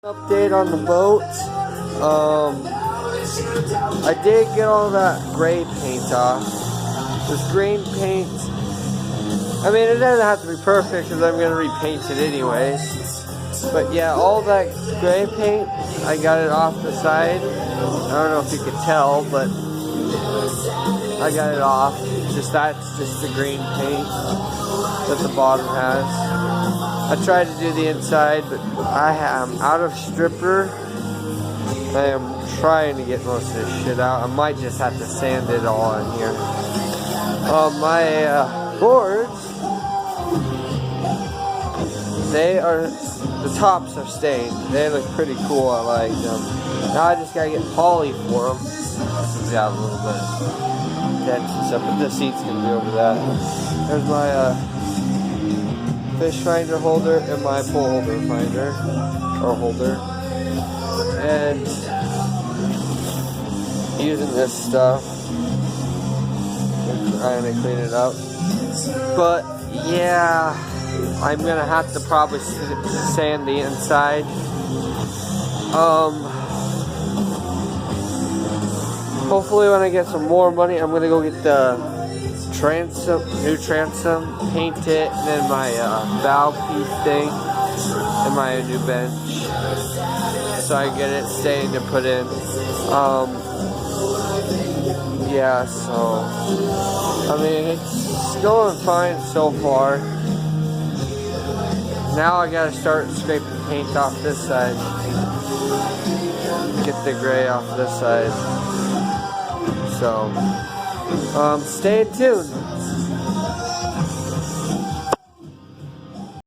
Update on the boat. I did get all that gray paint off. This green paint, I mean, it doesn't have to be perfect because I'm going to repaint it anyways. But yeah, all that gray paint, I got it off the side. I don't know if you could tell, but I got it off. That's just the green paint that the bottom has. I tried to do the inside, but I am out of stripper. I am trying to get most of this shit out. I might just have to sand it all in here. My boards, the tops are stained. They look pretty cool. I like them. Now I just gotta get poly for them. This has got a little bit of dents and stuff, but the seat's gonna be over that. There's my fish finder holder and my pole holder finder holder, and using this stuff and trying to clean it up. But yeah, I'm gonna have to probably sand the inside. Hopefully when I get some more money, I'm gonna go get the new transom, paint it, and then my valve piece thing, and my new bench, so I get it stained and put in. Yeah, so I mean, it's going fine so far. Now I gotta start scraping paint off this side, get the gray off this side. So stay tuned.